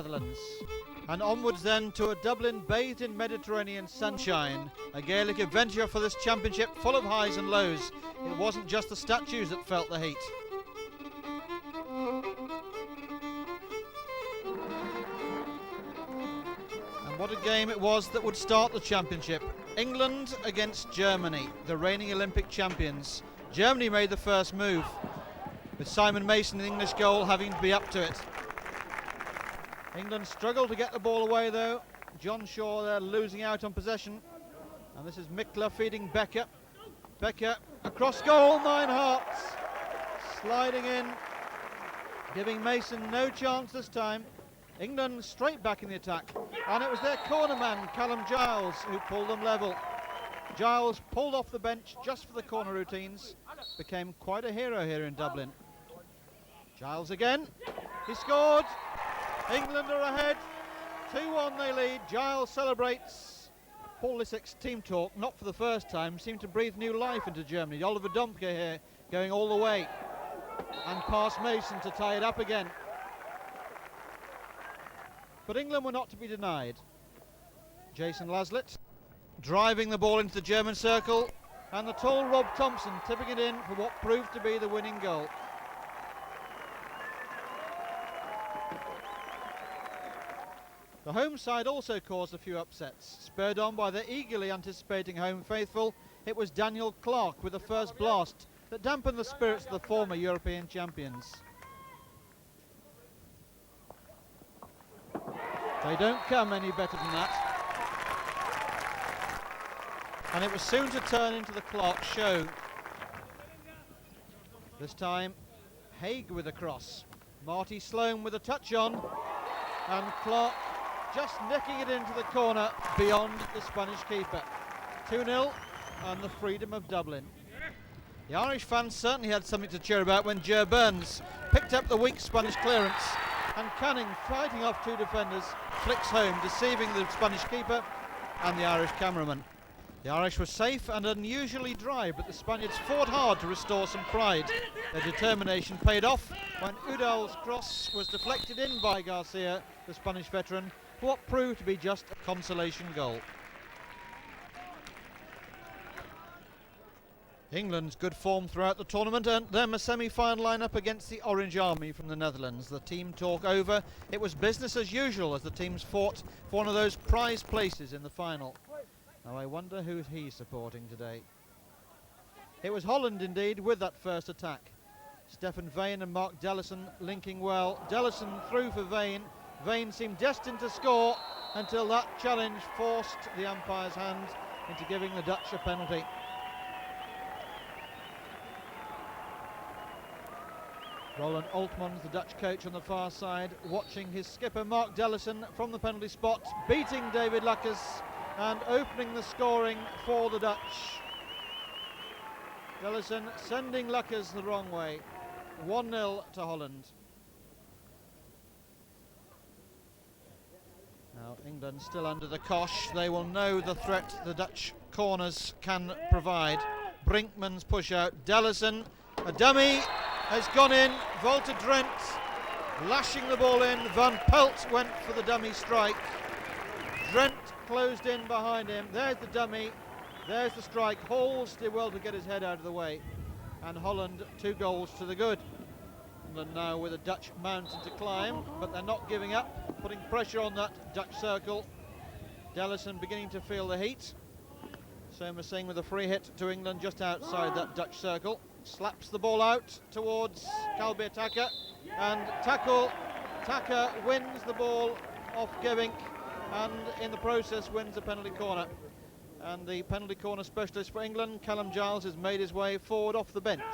Netherlands. And onwards then to a Dublin bathed in Mediterranean sunshine. A Gaelic adventure for this championship, full of highs and lows. It wasn't just the statues that felt the heat. And what a game it was that would start the championship. England against Germany, the reigning Olympic champions. Germany made the first move, with Simon Mason, the English goal, having to be up to it. England struggled to get the ball away though. John Shaw there losing out on possession. And this is Mikla feeding Becker. Becker across goal, Nine Hearts. Sliding in, giving Mason no chance this time. England straight back in the attack. And it was their corner man, Callum Giles, who pulled them level. Giles pulled off the bench just for the corner routines. Became quite a hero here in Dublin. Giles again. He scored. England are ahead, 2-1 they lead. Giles celebrates. Paul Lissek's team talk, not for the first time, seemed to breathe new life into Germany. Oliver Domke here going all the way and past Mason to tie it up again. But England were not to be denied. Jason Laslett driving the ball into the German circle, and the tall Rob Thompson tipping it in for what proved to be the winning goal. The home side also caused a few upsets. Spurred on by the eagerly anticipating home faithful, it was Daniel Clark with the first blast that dampened the spirits of the former European champions. They don't come any better than that. And it was soon to turn into the Clark show. This time, Haig with a cross. Marty Sloan with a touch on, and Clark just nicking it into the corner beyond the Spanish keeper. 2-0 and the freedom of Dublin. The Irish fans certainly had something to cheer about when Ger Burns picked up the weak Spanish clearance, and Canning, fighting off two defenders, flicks home, deceiving the Spanish keeper and the Irish cameraman. The Irish were safe and unusually dry, but the Spaniards fought hard to restore some pride. Their determination paid off when Udall's cross was deflected in by Garcia, the Spanish veteran, for what proved to be just a consolation goal. England's good form throughout the tournament earned them a semi-final line-up against the Orange Army from the Netherlands. The team talk over. It was business as usual as the teams fought for one of those prized places in the final. Now I wonder who he's supporting today. It was Holland indeed with that first attack. Stefan Vane and Marc Delissen linking well. Delissen through for Vane. Vane seemed destined to score until that challenge forced the umpire's hand into giving the Dutch a penalty. Roland Altmans, the Dutch coach on the far side, watching his skipper Marc Delissen from the penalty spot, beating David Luckers and opening the scoring for the Dutch. Delissen sending Luckers the wrong way. 1-0 to Holland. Now England still under the cosh. They will know the threat the Dutch corners can provide. Brinkman's push out. Delissen, a dummy, has gone in. Wouter Drent lashing the ball in. Van Pelt went for the dummy strike. Drent closed in behind him. There's the dummy. There's the strike. Hall's did well to get his head out of the way. And Holland 2 goals to the good. England now with a Dutch mountain to climb, but they're not giving up, putting pressure on that Dutch circle. Delissen beginning to feel the heat. Soma Singh with a free hit to England just outside that Dutch circle. Slaps the ball out towards Kalbir Taka, and Taka wins the ball off Gebbink, and in the process wins the penalty corner. And the penalty corner specialist for England, Callum Giles, has made his way forward off the bench.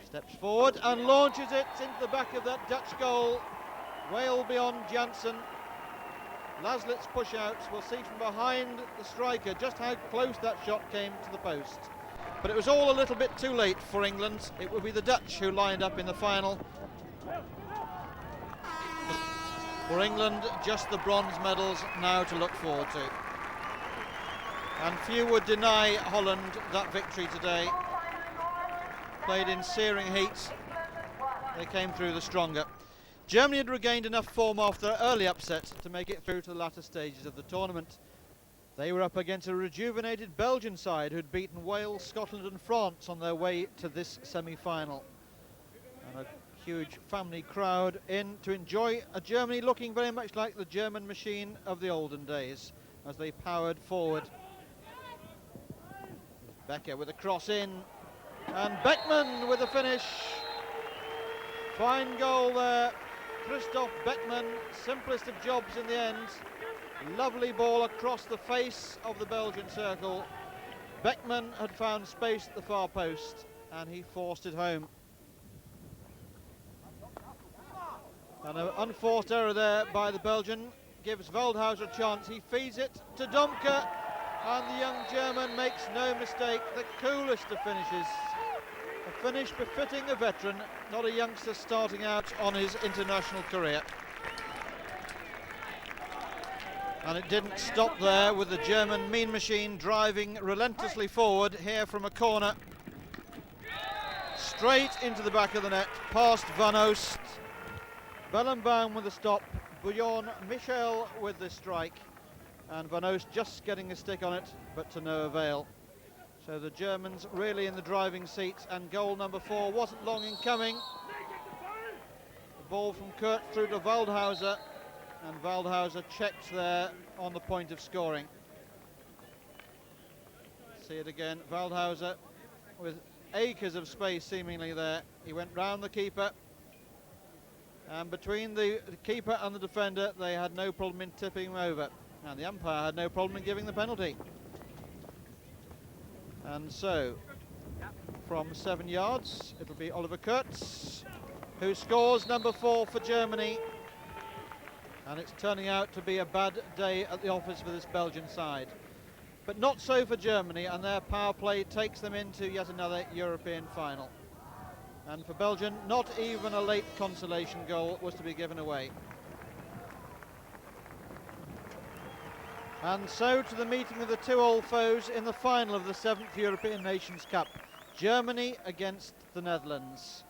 Steps forward and launches it into the back of that Dutch goal, well beyond Jansen. Laslett's push-outs will see from behind the striker just how close that shot came to the post. But it was all a little bit too late for England. It will be the Dutch who lined up in the final. For England, just the bronze medals now to look forward to. And few would deny Holland that victory today. Played in searing heat. They came through the stronger. Germany had regained enough form after their early upset to make it through to the latter stages of the tournament. They were up against a rejuvenated Belgian side who'd beaten Wales, Scotland and France on their way to this semi-final. And a huge family crowd in to enjoy a Germany looking very much like the German machine of the olden days as they powered forward. Becker with a cross in, and Beckman with a finish. Fine goal there. Christoph Beckman, simplest of jobs in the end. Lovely ball across the face of the Belgian circle. Beckman had found space at the far post and he forced it home. And an unforced error there by the Belgian gives Veldhuizer a chance. He feeds it to Domke, and the young German makes no mistake. The coolest of finishes. A finish befitting a veteran, not a youngster starting out on his international career. And it didn't stop there, with the German mean machine driving relentlessly forward here from a corner. Straight into the back of the net, past Van Oost. Bellenbaum with a stop, Bouillon Michel with the strike, and Van Oost just getting a stick on it, but to no avail. So the Germans really in the driving seat, and goal number 4 wasn't long in coming. The ball from Kurt through to Veldhuizer, and Veldhuizer checked there on the point of scoring. See it again, Veldhuizer with acres of space seemingly there. He went round the keeper, and between the keeper and the defender they had no problem in tipping him over, and the umpire had no problem in giving the penalty. And so from 7 yards it'll be Oliver Kurtz who scores number 4 for Germany, and it's turning out to be a bad day at the office for this Belgian side. But not so for Germany, and their power play takes them into yet another European final. And for Belgium, not even a late consolation goal was to be given away. And so to the meeting of the two old foes in the final of the 7th European Nations Cup. Germany against the Netherlands.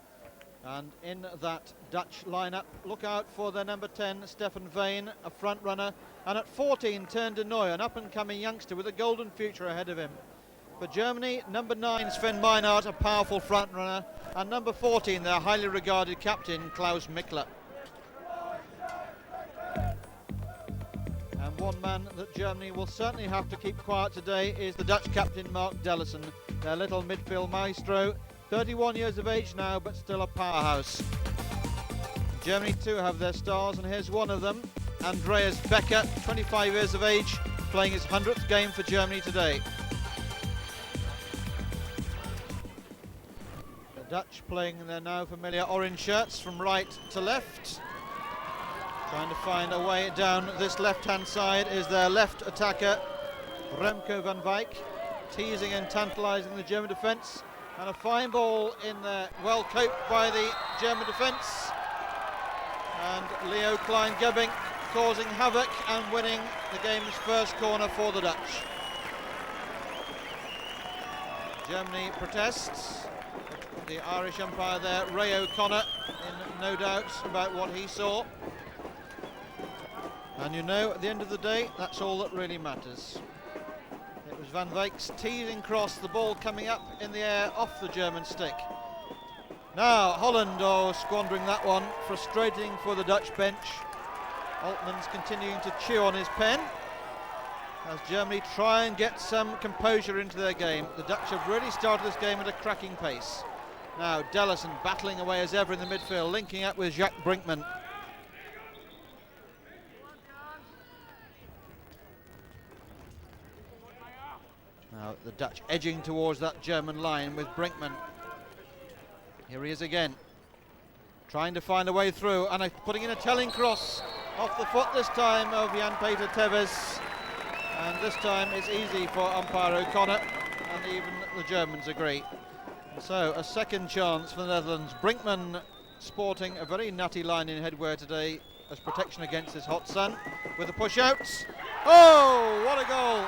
And in that Dutch lineup, look out for their number 10, Stefan Veen, a front runner. And at 14, Teun de Nooy, an up-and-coming youngster with a golden future ahead of him. For Germany, number 9, Sven Meinhardt, a powerful front runner. And number 14, their highly regarded captain, Klaus Michler. And one man that Germany will certainly have to keep quiet today is the Dutch captain, Marc Delissen, their little midfield maestro. 31 years of age now, but still a powerhouse. Germany too have their stars, and here's one of them, Andreas Becker, 25 years of age, playing his 100th game for Germany today. The Dutch playing in their now familiar orange shirts from right to left. Trying to find a way down this left-hand side is their left attacker, Remco van Wijk, teasing and tantalising the German defence. And a fine ball in there, well coped by the German defence. And Leo Klein Gebbink causing havoc and winning the game's first corner for the Dutch. Germany protests. The Irish umpire there, Ray O'Connor, in no doubt about what he saw. And you know, at the end of the day, that's all that really matters. It was Van Wijk's teasing cross, the ball coming up in the air off the German stick. Now Holland, squandering that one, frustrating for the Dutch bench. Altman's continuing to chew on his pen as Germany try and get some composure into their game. The Dutch have really started this game at a cracking pace. Now Delissen battling away as ever in the midfield, linking up with Jacques Brinkman. Now the Dutch edging towards that German line with Brinkman. Here he is again, trying to find a way through, and putting in a telling cross off the foot this time of Jan-Peter Tevez. And this time it's easy for umpire O'Connor, and even the Germans agree. And so a second chance for the Netherlands. Brinkman sporting a very nutty line in headwear today as protection against this hot sun, with the push outs. Oh, what a goal!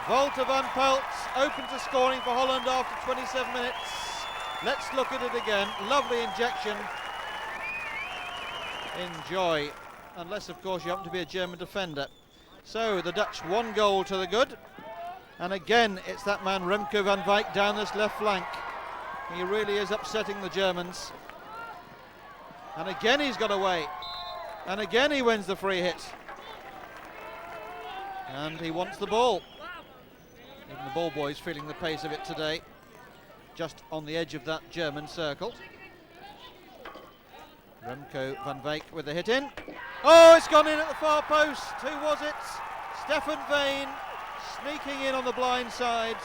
Wouter van Pelt open to scoring for Holland after 27 minutes. Let's look at it again. Lovely injection. enjoy, unless of course you happen to be a German defender. So the Dutch 1 goal to the good, and again it's that man Remco van Wijk down this left flank. He really is upsetting the Germans, and again he's got away, and again he wins the free hit, and he wants the ball. Even the ball boy's feeling the pace of it today, just on the edge of that German circle. Remco van Wijk with the hit in. Oh, it's gone in at the far post. Who was it? Stefan Veen sneaking in on the blind side.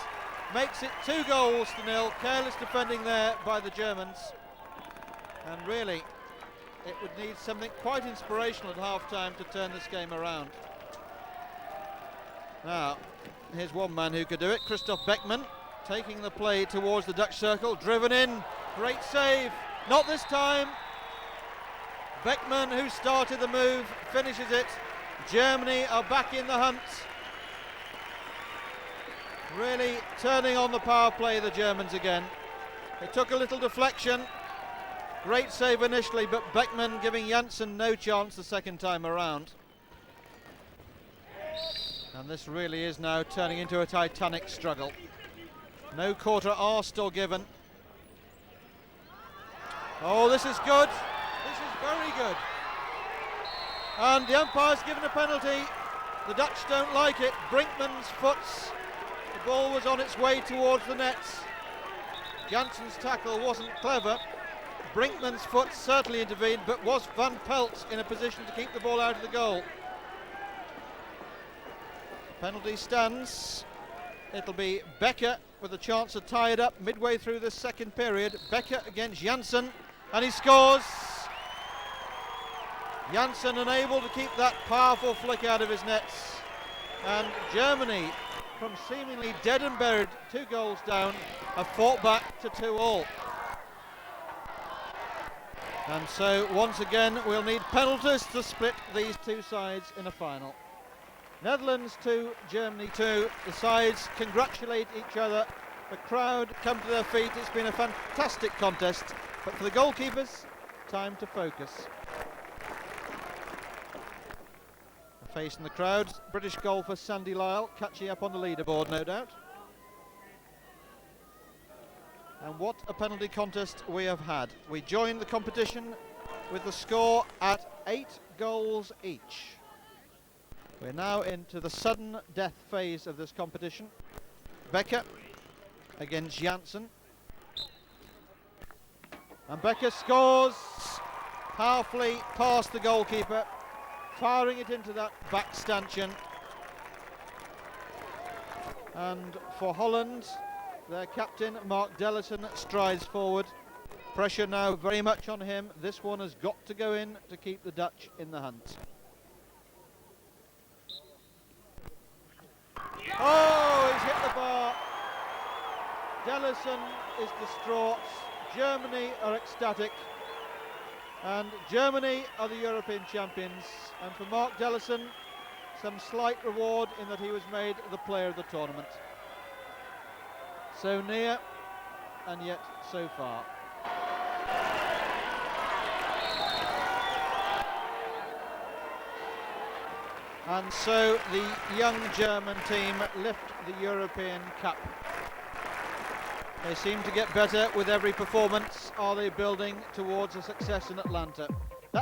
Makes it 2-0. Careless defending there by the Germans. And really, it would need something quite inspirational at half-time to turn this game around. Now, here's one man who could do it. Christoph Beckman taking the play towards the Dutch circle. Driven in. Great save. Not this time. Beckman, who started the move, finishes it. Germany are back in the hunt. Really turning on the power play, the Germans again. It took a little deflection. Great save initially, but Beckman giving Jansen no chance the second time around. And this really is now turning into a titanic struggle. No quarter R still given. Oh, this is good. This is very good. And the umpire's given a penalty. The Dutch don't like it. Brinkman's foot. The ball was on its way towards the nets. Jansen's tackle wasn't clever. Brinkman's foot certainly intervened, but was Van Pelt in a position to keep the ball out of the goal? Penalty stands. It'll be Becker with a chance to tie it up midway through the second period. Becker against Jansen, and he scores. Jansen unable to keep that powerful flick out of his nets, and Germany, from seemingly dead and buried 2 goals down, have fought back to 2-2. And so once again we'll need penalties to split these two sides in a final. Netherlands 2, Germany 2. The sides congratulate each other. The crowd come to their feet. It's been a fantastic contest, but for the goalkeepers, time to focus. Facing the crowd, British golfer Sandy Lyle, catching up on the leaderboard, no doubt. And what a penalty contest we have had. We joined the competition with the score at 8 goals each. We're now into the sudden death phase of this competition. Becker against Jansen. And Becker scores powerfully past the goalkeeper, firing it into that back stanchion. And for Holland, their captain Marc Delissen strides forward. Pressure now very much on him. This one has got to go in to keep the Dutch in the hunt. Oh, he's hit the bar. Delissen is distraught. Germany are ecstatic. And Germany are the European champions. And for Marc Delissen, some slight reward in that he was made the player of the tournament. So near, and yet so far. And so the young German team lift the European Cup. They seem to get better with every performance. Are they building towards a success in Atlanta?